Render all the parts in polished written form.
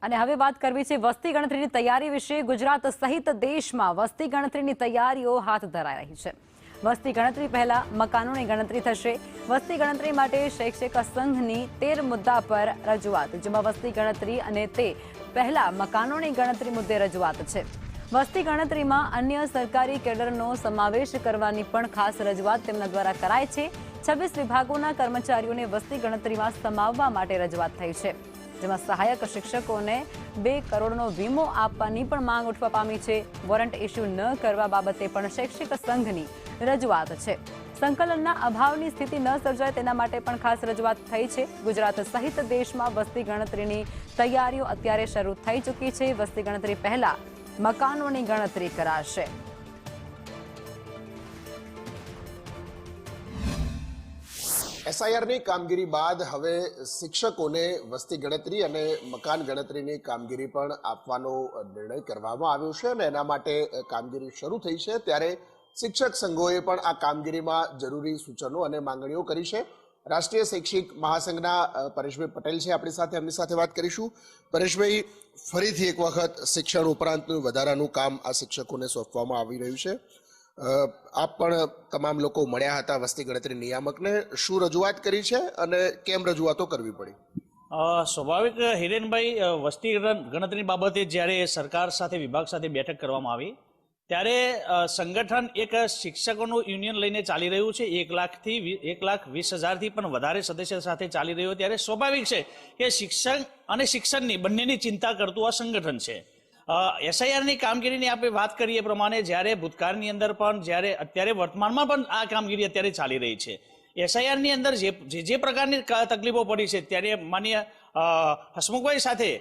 અને હવે વાત કરવી છે વસ્તી ગણતરીની તૈયારી વિશે। ગુજરાત સહિત દેશમાં વસ્તી ગણતરીની તૈયારીઓ હાથ ધરાઈ રહી છે। વસ્તી ગણતરી પહેલા મકાનોની ગણતરી થશે। વસ્તી ગણતરી માટે શૈક્ષિક સંઘની 13 મુદ્દા પર રજૂઆત, જેમાં વસ્તી ગણતરી અને તે પહેલા મકાનોની ગણતરી મુદ્દે રજૂઆત છે। વસ્તી ગણતરીમાં અન્ય સરકારી કેડરનો સમાવેશ કરવાની પણ ખાસ રજૂઆત તેમના દ્વારા કરાઈ છે। 26 વિભાગોના કર્મચારીઓને વસ્તી ગણતરીમાં સમાવવા માટે રજૂઆત થઈ છે, જેમાં સહાયક શિક્ષકોને 2 કરોડનો વીમો આપવાની પણ માંગ ઉઠવા પામી છે। વોરંટ ઇસ્યુ ન કરવા બાબતે પણ શૈક્ષિક સંઘની રજૂઆત છે। સંકલનના અભાવની સ્થિતિ ન સર્જાય તેના માટે પણ ખાસ રજૂઆત થઈ છે। ગુજરાત સહિત દેશમાં વસ્તી ગણતરીની તૈયારીઓ અત્યારે શરૂ થઈ ચૂકી છે। વસ્તી ગણતરી પહેલા મકાનોની ગણતરી કરાશે। એસઆઈઆરની કામગીરી બાદ હવે શિક્ષકોને વસ્તી ગણતરી અને મકાન ગણતરીની કામગીરી પણ આપવાનો નિર્ણય કરવામાં આવ્યો છે અને એના માટે કામગીરી શરૂ થઈ છે। ત્યારે શિક્ષક સંઘોએ પણ આ કામગીરીમાં જરૂરી સૂચનો અને માંગણીઓ કરી છે। રાષ્ટ્રીય શૈક્ષિક મહાસંઘના પરેશભાઈ પટેલ છે આપણી સાથે, એમની સાથે વાત કરીશું। પરેશભાઈ, ફરીથી એક વખત શિક્ષણ ઉપરાંતનું વધારાનું કામ આ શિક્ષકોને સોંપવામાં આવી રહ્યું છે। આપ પણ તમામ લોકો મળ્યા હતા વસ્તી ગણતરી નિયામકને, શું રજૂઆત કરી છે અને કેમ રજૂઆતો કરવી પડી? સ્વાભાવિક હિરેનભાઈ, વસ્તી ગણતરી બાબતે જ્યારે સરકાર સાથે વિભાગ સાથે બેઠક કરવામાં આવી ત્યારે સંગઠન એક શિક્ષકોનું યુનિયન લઈને ચાલી રહ્યું છે। 1,20,000થી પણ વધારે સદસ્ય સાથે ચાલી રહ્યું, ત્યારે સ્વાભાવિક છે કે શિક્ષણ અને શિક્ષણની બંનેની ચિંતા કરતું આ સંગઠન છે। એસઆઈઆરની કામગીરીની આપણે વાત કરીએ પ્રમાણે જ્યારે ભૂતકાળની અંદર પણ, જ્યારે અત્યારે વર્તમાનમાં પણ આ કામગીરી અત્યારે ચાલી રહી છે। એસઆઈઆરની અંદર જે પ્રકારની તકલીફો પડી છે, ત્યારે માનીય હસમુખભાઈ સાથે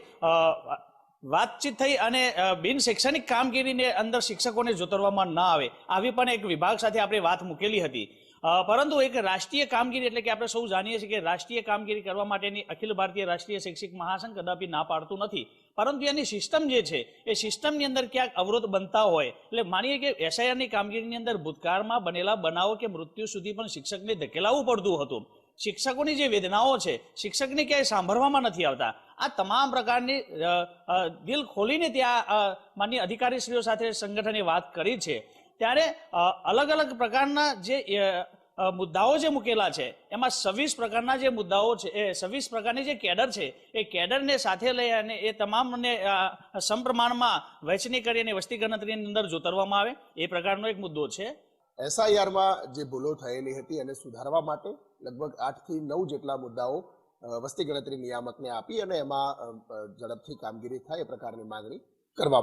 વાતચીત થઈ અને બિન શૈક્ષણિક કામગીરીને અંદર શિક્ષકોને જોતરવામાં ના આવે આવી પણ એક વિભાગ સાથે આપણે વાત મૂકેલી હતી। પરંતુ એક રાષ્ટ્રીય કામગીરી એટલે કે આપણે સૌ જાણીએ છીએ કે રાષ્ટ્રીય કામગીરી કરવા માટેની અખિલ ભારતીય રાષ્ટ્રીય શૈક્ષિક મહાસંઘ કદાપી ના પાડતું નથી, પરંતુ એની સિસ્ટમ જે છે એ સિસ્ટમની અંદર ક્યાંક અવરોધ બનતા હોય, એટલે માનીએ કે એસઆઈઆરની કામગીરીની અંદર ભૂતકાળમાં બનેલા બનાવો કે મૃત્યુ સુધી પણ શિક્ષકને ધકેલાવવું પડતું હતું। શિક્ષકોની જે વેદનાઓ છે શિક્ષકને ક્યાંય સાંભળવામાં નથી આવતા। આ તમામ પ્રકારની દિલ ખોલીને ત્યાં માન્ય અધિકારીશ્રીઓ સાથે સંગઠને વાત કરી છે। ત્યારે અલગ અલગ પ્રકારના જે મુદ્દાઓ જે મૂકેલા છે એમાં 26 પ્રકારના જે મુદ્દાઓ છે, એ 26 પ્રકારની જે કેડર છે એ કેડરને સાથે લઈ અને એ તમામને સમપ્રમાણમાં વહેંચણી કરી અને વસ્તી ગણતરીની અંદર જોતરવામાં આવે એ પ્રકારનો એક મુદ્દો છે। એસઆઈઆરમાં જે ભૂલો થયેલી હતી એને સુધારવા માટે લગભગ 8 થી 9 જેટલા મુદ્દાઓ વસ્તી ગણતરી નિયામકને આપી અને એમાં ઝડપથી કામગીરી થાય એ પ્રકારની માંગણી કરવામાં